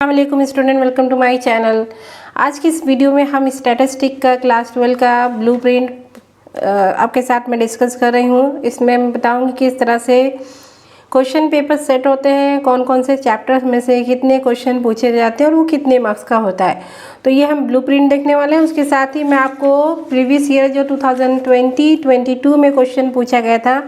अस्सलामुअलैकुम student, welcome to my channel. आज की इस वीडियो में हम स्टैटिस्टिक का क्लास 12 का ब्लूप्रिंट आपके साथ में डिस्कस कर रही हूँ। इसमें मैं बताऊँगी किस तरह से क्वेश्चन पेपर सेट होते हैं, कौन कौन से चैप्टर्स में से कितने क्वेश्चन पूछे जाते हैं और वो कितने मार्क्स का होता है। तो ये हम ब्लूप्रिंट देखने वाले हैं। उसके साथ ही मैं आपको प्रीवियस ईयर जो 2020-22 में क्वेश्चन पूछा गया था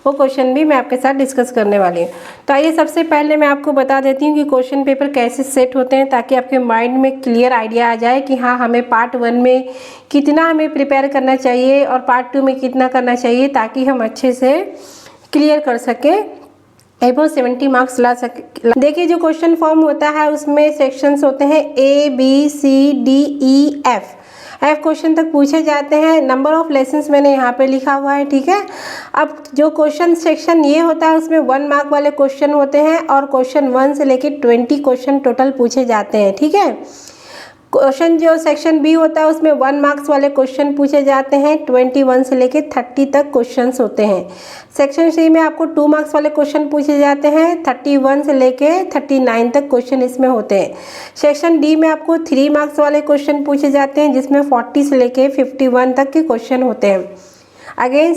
वो क्वेश्चन भी मैं आपके साथ डिस्कस करने वाली हूँ। तो आइए सबसे पहले मैं आपको बता देती हूँ कि क्वेश्चन पेपर कैसे सेट होते हैं, ताकि आपके माइंड में क्लियर आइडिया आ जाए कि हाँ, हमें पार्ट 1 में कितना हमें प्रिपेयर करना चाहिए और पार्ट 2 में कितना करना चाहिए, ताकि हम अच्छे से क्लियर कर सकें, एबो 70 मार्क्स ला सके। देखिए, जो क्वेश्चन फॉर्म होता है उसमें सेक्शंस होते हैं ABCDEF। एफ क्वेश्चन तक पूछे जाते हैं। नंबर ऑफ लेसन्स मैंने यहाँ पे लिखा हुआ है, ठीक है। अब जो क्वेश्चन सेक्शन ये होता है उसमें 1 मार्क वाले क्वेश्चन होते हैं और क्वेश्चन 1 से लेके 20 क्वेश्चन टोटल पूछे जाते हैं, ठीक है। क्वेश्चन जो सेक्शन बी होता है उसमें 1 मार्क्स वाले क्वेश्चन पूछे जाते हैं। 21 से लेके 30 तक क्वेश्चंस होते हैं। सेक्शन सी में आपको 2 मार्क्स वाले क्वेश्चन पूछे जाते हैं। 31 से लेके 39 तक क्वेश्चन इसमें होते हैं। सेक्शन डी में आपको 3 मार्क्स वाले क्वेश्चन पूछे जाते हैं, जिसमें 40 से लेके 51 तक के क्वेश्चन होते हैं। अगेन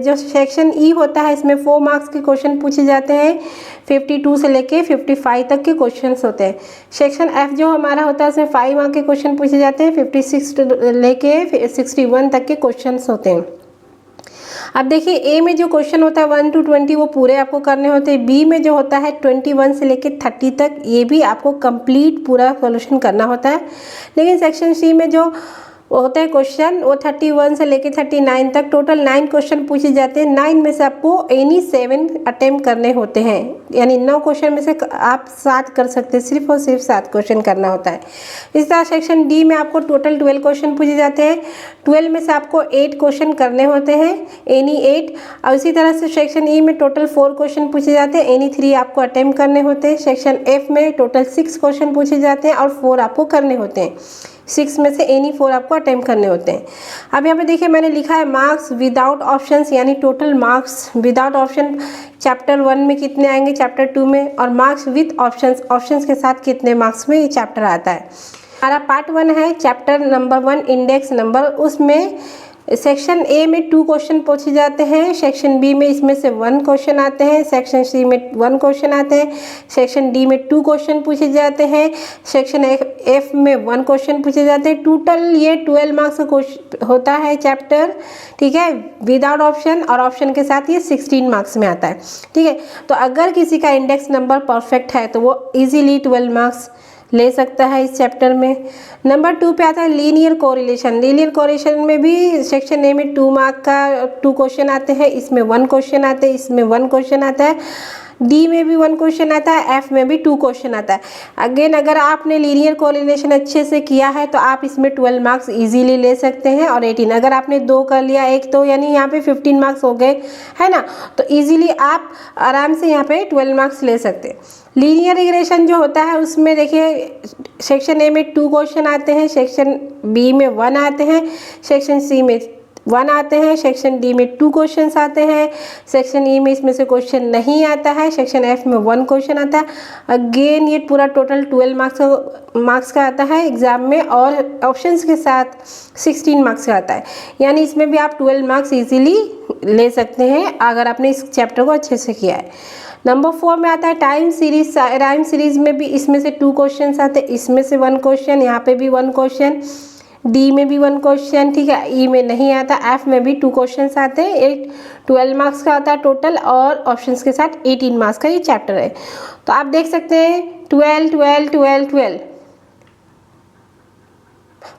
जो सेक्शन ई होता है इसमें 4 मार्क्स के क्वेश्चन पूछे जाते हैं। 52 से लेके 55 तक के क्वेश्चंस होते हैं। सेक्शन एफ जो हमारा होता है उसमें 5 मार्क के क्वेश्चन पूछे जाते हैं। 56 लेके 61 तक के क्वेश्चंस होते हैं। अब देखिए, ए में जो क्वेश्चन होता है 1 to 20 वो पूरे आपको करने होते हैं। बी में जो होता है 21 से लेके 30 तक, ये भी आपको कंप्लीट पूरा सोल्यूशन करना होता है। लेकिन सेक्शन सी में जो होता है क्वेश्चन वो 31 से लेके 39 तक टोटल 9 क्वेश्चन पूछे जाते हैं। 9 में से आपको एनी 7 अटेम्प्ट करने होते हैं, यानी 9 क्वेश्चन में से आप 7 कर सकते हैं, सिर्फ और सिर्फ 7 क्वेश्चन करना होता है। इस तरह सेक्शन डी में आपको टोटल 12 क्वेश्चन पूछे जाते हैं। 12 में से आपको 8 क्वेश्चन करने होते हैं, एनी 8। और इसी तरह से सेक्शन ई में टोटल 4 क्वेश्चन पूछे जाते हैं, एनी 3 आपको अटेम्प्ट करने होते हैं। सेक्शन एफ में टोटल 6 क्वेश्चन पूछे जाते हैं और 4 आपको करने होते हैं। 6 में से एनी 4 आपको अटेम्प्ट करने होते हैं। अब यहाँ पे देखिए, मैंने लिखा है मार्क्स विदाउट ऑप्शंस, यानी total marks without option chapter 1 में कितने आएंगे, चैप्टर 2 में, और मार्क्स विद ऑप्शंस के साथ कितने मार्क्स में ये चैप्टर आता है। हमारा पार्ट 1 है, चैप्टर नंबर 1 इंडेक्स नंबर। उसमें सेक्शन ए में 2 क्वेश्चन पूछे जाते हैं। सेक्शन बी में इसमें से 1 क्वेश्चन आते हैं। सेक्शन सी में 1 क्वेश्चन आते हैं। सेक्शन डी में 2 क्वेश्चन पूछे जाते हैं। सेक्शन एफ में 1 क्वेश्चन पूछे जाते हैं। टोटल ये 12 मार्क्स का होता है चैप्टर, ठीक है, विदाउट ऑप्शन, और ऑप्शन के साथ ये 16 मार्क्स में आता है, ठीक है। तो अगर किसी का इंडेक्स नंबर परफेक्ट है तो वो ईजिली 12 मार्क्स ले सकता है इस चैप्टर में। नंबर 2 पे आता है लीनियर कोरिलेशन। लीनियर कोरिलेशन में भी सेक्शन ए में 2 मार्क का 2 क्वेश्चन आते हैं, इसमें 1 क्वेश्चन आते हैं, इसमें 1 क्वेश्चन आता है। डी में भी 1 क्वेश्चन आता है, एफ में भी 2 क्वेश्चन आता है। अगेन, अगर आपने लीनियर कोरिलेशन अच्छे से किया है तो आप इसमें 12 मार्क्स इजीली ले सकते हैं, और 18 अगर आपने 2 कर लिया, एक तो यानी यहाँ पे 15 मार्क्स हो गए, है ना। तो इजीली आप आराम से यहाँ पे 12 मार्क्स ले सकते हैं। लीनियर रिग्रेशन जो होता है उसमें देखिए, सेक्शन ए में 2 क्वेश्चन आते हैं, सेक्शन बी में 1 आते हैं, सेक्शन सी में 1 आते हैं, सेक्शन डी में 2 क्वेश्चंस आते हैं, सेक्शन ई में इसमें से क्वेश्चन नहीं आता है, सेक्शन एफ में 1 क्वेश्चन आता है। अगेन ये पूरा टोटल 12 मार्क्स का आता है एग्जाम में, और ऑप्शंस के साथ 16 मार्क्स का आता है। यानी इसमें भी आप 12 मार्क्स इजीली ले सकते हैं अगर आपने इस चैप्टर को अच्छे से किया है। नंबर 4 में आता है टाइम सीरीज। टाइम सीरीज में भी इसमें से 2 क्वेश्चन आते हैं, इसमें से 1 क्वेश्चन, यहाँ पे भी 1 क्वेश्चन, डी में भी 1 क्वेश्चन, ठीक है। ई में नहीं आता, एफ में भी 2 क्वेश्चन आते हैं। 12 मार्क्स का आता है टोटल, और ऑप्शंस के साथ 18 मार्क्स का ये चैप्टर है। तो आप देख सकते हैं 12 12 12 12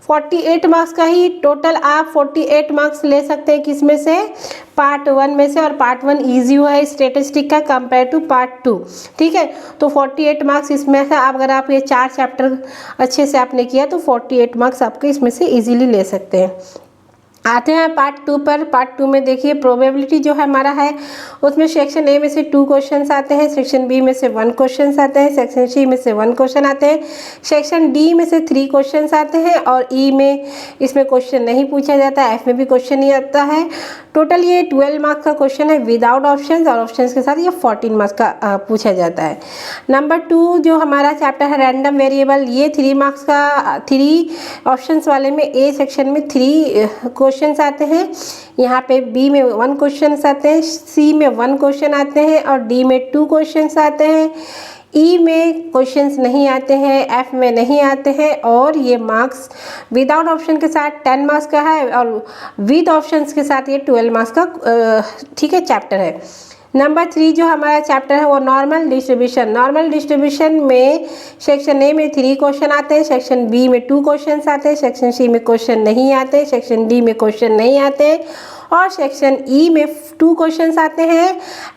48 मार्क्स का ही टोटल आप 48 मार्क्स ले सकते हैं। किसमें से, पार्ट 1 में से, और पार्ट 1 ईजी हुआ है स्टैटिस्टिक का कंपेयर टू पार्ट 2, ठीक है। तो 48 मार्क्स इसमें से अगर आप ये 4 चैप्टर अच्छे से आपने किया तो 48 मार्क्स आपके इसमें से इजीली ले सकते हैं। आते हैं पार्ट 2 पर। पार्ट 2 में देखिए प्रोबेबिलिटी जो है हमारा है उसमें सेक्शन ए में से 2 क्वेश्चंस आते हैं, सेक्शन बी में से 1 क्वेश्चंस आते हैं, सेक्शन सी में से 1 क्वेश्चन आते हैं, सेक्शन डी में से 3 क्वेश्चंस आते हैं और ई में इसमें क्वेश्चन नहीं पूछा जाता, एफ में भी क्वेश्चन नहीं आता है। टोटल ये 12 मार्क्स का क्वेश्चन है विदाउट ऑप्शंस, और ऑप्शंस के साथ ये 14 मार्क्स का पूछा जाता है। नंबर 2 जो हमारा चैप्टर है रैंडम वेरिएबल, ये 3 मार्क्स का 3 ऑप्शंस वाले में ए सेक्शन में 3 क्वेश्चंस आते हैं, यहाँ पे बी में 1 क्वेश्चन आते हैं, सी में 1 क्वेश्चन आते हैं और डी में 2 क्वेश्चंस आते हैं, ई में क्वेश्चंस नहीं आते हैं, एफ में नहीं आते हैं और ये मार्क्स विदाउट ऑप्शन के साथ 10 मार्क्स का है और विद ऑप्शंस के साथ ये 12 मार्क्स का ठीक है चैप्टर है। नंबर 3 जो हमारा चैप्टर है वो नॉर्मल डिस्ट्रीब्यूशन। नॉर्मल डिस्ट्रीब्यूशन में सेक्शन ए में 3 क्वेश्चन आते हैं, सेक्शन बी में 2 क्वेश्चन आते हैं, सेक्शन सी में क्वेश्चन नहीं आते, सेक्शन डी में क्वेश्चन नहीं आते और सेक्शन ई में 2 क्वेश्चंस आते हैं,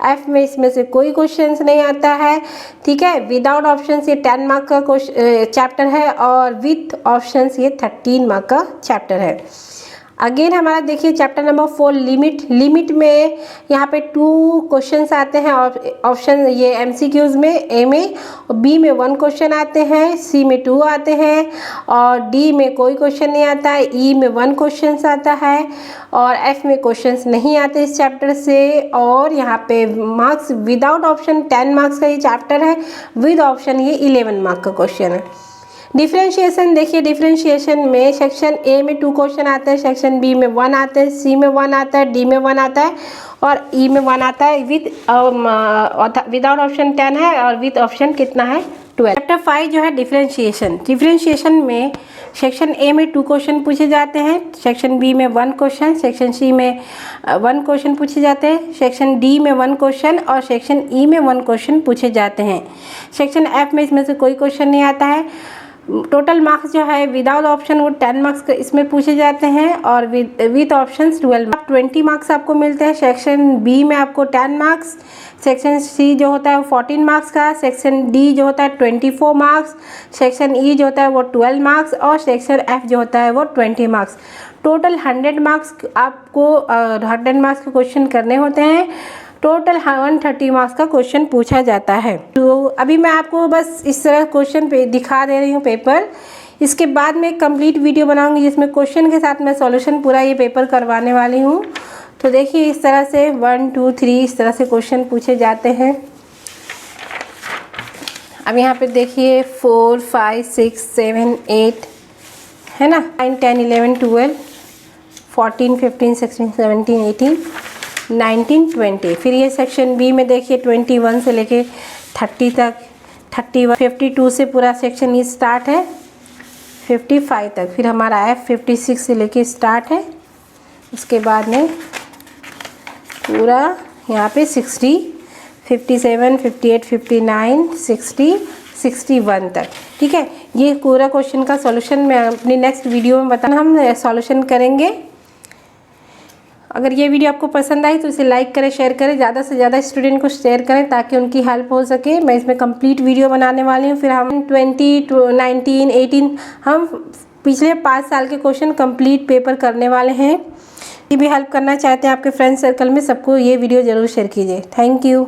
एफ में इसमें से कोई क्वेश्चंस नहीं आता है। ठीक है, विदाउट ऑप्शंस ये 10 मार्क का चैप्टर है और विथ ऑप्शंस ये 13 मार्क का चैप्टर है। अगेन हमारा देखिए चैप्टर नंबर 4 लिमिट। लिमिट में यहाँ पे 2 क्वेश्चंस आते हैं और ऑप्शन ये एमसीक्यूज में ए में, बी में 1 क्वेश्चन आते हैं, सी में 2 आते हैं और डी में कोई क्वेश्चन नहीं आता है, ई में 1 क्वेश्चन आता है और एफ में क्वेश्चंस नहीं आते इस चैप्टर से। और यहाँ पे मार्क्स विदाउट ऑप्शन 10 मार्क्स का ये चैप्टर है, विद ऑप्शन ये 11 मार्क का क्वेश्चन है। डिफ्रेंशिएशन देखिए, डिफ्रेंशिएशन में सेक्शन ए में 2 क्वेश्चन आते हैं, सेक्शन बी में 1 आते हैं, सी में 1 आता है, डी में 1 आता है और ई में 1 आता है। विदाउट ऑप्शन 10 है और विद ऑप्शन कितना है 12। चैप्टर 5 जो है डिफ्रेंशिएशन। डिफ्रेंशिएशन में सेक्शन ए में 2 क्वेश्चन पूछे जाते हैं, सेक्शन बी में 1 क्वेश्चन, सेक्शन सी में 1 क्वेश्चन पूछे जाते हैं, सेक्शन डी में 1 क्वेश्चन और सेक्शन ई में 1 क्वेश्चन पूछे जाते हैं। सेक्शन एफ में इसमें से कोई क्वेश्चन नहीं आता है। टोटल मार्क्स जो है विदाउट ऑप्शन वो 10 मार्क्स इसमें पूछे जाते हैं और विद ऑप्शंस 12 20 मार्क्स आपको मिलते हैं। सेक्शन बी में आपको 10 मार्क्स, सेक्शन सी जो होता है वो 14 मार्क्स का, सेक्शन डी जो होता है 24 मार्क्स, सेक्शन ई जो होता है वो 12 मार्क्स और सेक्शन एफ जो होता है वो 20 मार्क्स। टोटल 100 मार्क्स आपको 100 मार्क्स के क्वेश्चन करने होते हैं। टोटल 130 मार्क्स का क्वेश्चन पूछा जाता है। तो अभी मैं आपको बस इस तरह क्वेश्चन पे दिखा दे रही हूँ पेपर। इसके बाद में एक कंप्लीट वीडियो बनाऊंगी जिसमें क्वेश्चन के साथ मैं सॉल्यूशन पूरा ये पेपर करवाने वाली हूँ। तो देखिए इस तरह से 1 2 3 इस तरह से क्वेश्चन पूछे जाते हैं। अब यहाँ पे देखिए 4 5 6 7 8 है ना, 9 10 11 12 14 15 16 17 18 19 20। फिर ये सेक्शन बी में देखिए 21 से लेके 30 तक, 31 52 से पूरा सेक्शन ये स्टार्ट है 55 तक। फिर हमारा एफ 56 से लेके स्टार्ट है, उसके बाद में पूरा यहाँ पे 60 57 58 59 60 61 तक। ठीक है, ये पूरा क्वेश्चन का सॉल्यूशन मैं अपनी नेक्स्ट वीडियो में बताना हम सॉल्यूशन करेंगे। अगर ये वीडियो आपको पसंद आई तो इसे लाइक करें, शेयर करें, ज़्यादा से ज़्यादा स्टूडेंट को शेयर करें ताकि उनकी हेल्प हो सके। मैं इसमें कंप्लीट वीडियो बनाने वाली हूँ। फिर हम 20 19 18 हम पिछले 5 साल के क्वेश्चन कंप्लीट पेपर करने वाले हैं। ये भी हेल्प करना चाहते हैं आपके फ्रेंड सर्कल में, सबको ये वीडियो ज़रूर शेयर कीजिए। Thank you.